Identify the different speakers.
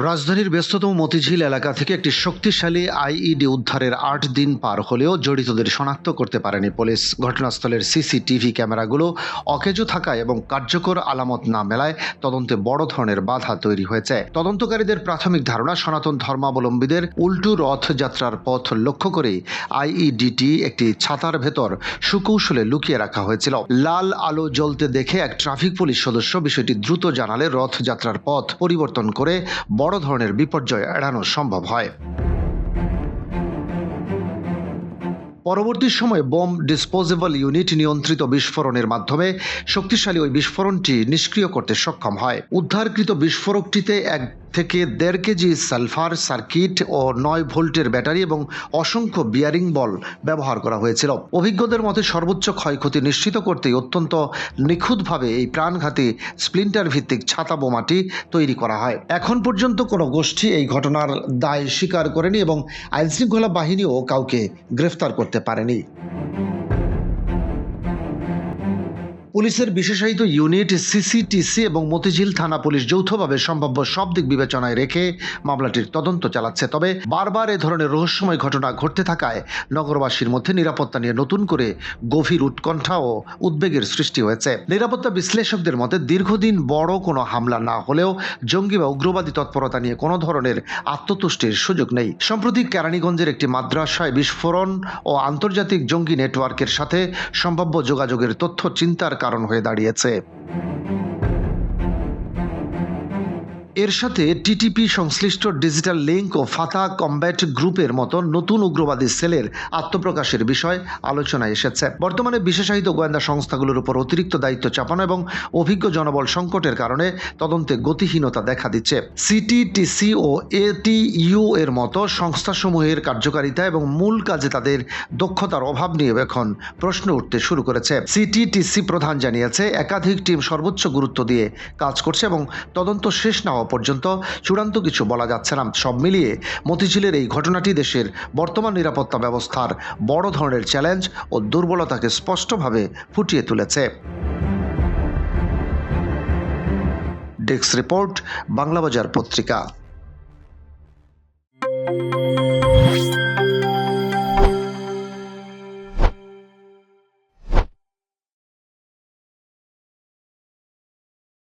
Speaker 1: রাজধানীর ব্যস্ততম মতিঝিল এলাকা থেকে একটি শক্তিশালী আইইডি উদ্ধারের ৮ দিন পার হলেও জড়িতদের শনাক্ত করতে পারেনি পুলিশ। ঘটনাস্থলের সিসিটিভি ক্যামেরাগুলো অকেজো থাকায় এবং কার্যকর আলামত না মেলায় তদন্তে বড় ধরনের বাধা তৈরি হয়েছে। তদন্তকারীদের প্রাথমিক ধারণা, সনাতন ধর্মাবলম্বীদের উল্টো রথযাত্রার পথ লক্ষ্য করে আইইডিটি একটি ছাতার ভেতর সুকৌশলে লুকিয়ে রাখা হয়েছিল। লাল আলো জ্বলতে দেখে এক ট্রাফিক পুলিশ সদস্য বিষয়টি দ্রুত জানালে রথযাত্রার পথ পরিবর্তন করে বড় ধরনের বিপর্যয় এড়ানো সম্ভব হয়। পরবর্তী সময়ে বোম ডিসপোজেবল ইউনিট নিয়ন্ত্রিত বিস্ফোরণের মাধ্যমে শক্তিশালী ওই বিস্ফোরণটি নিষ্ক্রিয় করতে সক্ষম হয়। উদ্ধারকৃত বিস্ফোরকটিতে 1 থেকে 1.5 কেজি সালফার সার্কিট ও 9 ভোল্টের ব্যাটারি এবং অসংখ্য বিয়ারিং বল ব্যবহার করা হয়েছিল। অভিজ্ঞদের মতে সর্বোচ্চ ক্ষয়ক্ষতি নিশ্চিত করতেই অত্যন্ত নিখুঁতভাবে এই প্রাণঘাতী স্প্লিন্টার ভিত্তিক ছাতা বোমাটি তৈরি করা হয়। এখন পর্যন্ত কোনো গোষ্ঠী এই ঘটনার দায় স্বীকার করেনি এবং আইনশৃঙ্খলা বাহিনীও কাউকে গ্রেফতার করতে পারেনি। পুলিশের বিশেষায়িত ইউনিট, সিসিটিসি এবং মতিঝিল থানা পুলিশ যৌথভাবে সম্ভাব্য সব দিক বিবেচনায় রেখে মামলাটির তদন্ত চালাচ্ছে। তবে বারবার এ ধরনের রহস্যময় ঘটনা ঘটতে থাকায় নগরবাসীর মধ্যে নিরাপত্তা নিয়ে নতুন করে গভীর উৎকণ্ঠা ও উদ্বেগের সৃষ্টি হয়েছে। নিরাপত্তা বিশ্লেষকদের মতে দীর্ঘদিন বড় কোনো হামলা না হলেও জঙ্গি বা উগ্রবাদী তৎপরতা নিয়ে কোনো ধরনের আত্মতুষ্টির সুযোগ নেই। সম্প্রতি কেরানীগঞ্জের একটি মাদ্রাসায় বিস্ফোরণ ও আন্তর্জাতিক জঙ্গি নেটওয়ার্কের সাথে সম্ভাব্য যোগাযোগের তথ্য চিন্তার কারণ হয়ে দাঁড়িয়েছে। এর সাথে টিটিপি সংশ্লিষ্ট ডিজিটাল লিঙ্ক ও ফাতা কমব্যাট গ্রুপের মতো নতুন উগ্রবাদী সেলের আত্মপ্রকাশের বিষয় আলোচনায় এসেছে। বর্তমানে বিশেষায়িত গোয়েন্দা সংস্থাগুলোর উপর অতিরিক্ত দায়িত্ব চাপানো এবং অভিজ্ঞ জনবল সংকটের কারণে তদন্তে গতিহীনতা দেখা দিচ্ছে। সিটিটিসি ও এটিইউ এর মতো সংস্থাসমূহের কার্যকারিতা এবং মূল কাজে তাদের দক্ষতার অভাব নিয়ে এখন প্রশ্ন উঠতে শুরু করেছে। সিটিটিসি প্রধান জানিয়েছে, একাধিক টিম সর্বোচ্চ গুরুত্ব দিয়ে কাজ করছে এবং তদন্ত শেষ না হওয়া পর্যন্ত চূড়ান্ত কিছু বলা যাচ্ছে না। সব মিলিয়ে মতিঝিলের এই ঘটনাটি দেশের বর্তমান নিরাপত্তা ব্যবস্থার বড় ধরনের চ্যালেঞ্জ ও দুর্বলতাকে স্পষ্টভাবে ফুটিয়ে তুলেছে। ডেস্ক রিপোর্ট, বাংলাবাজার পত্রিকা।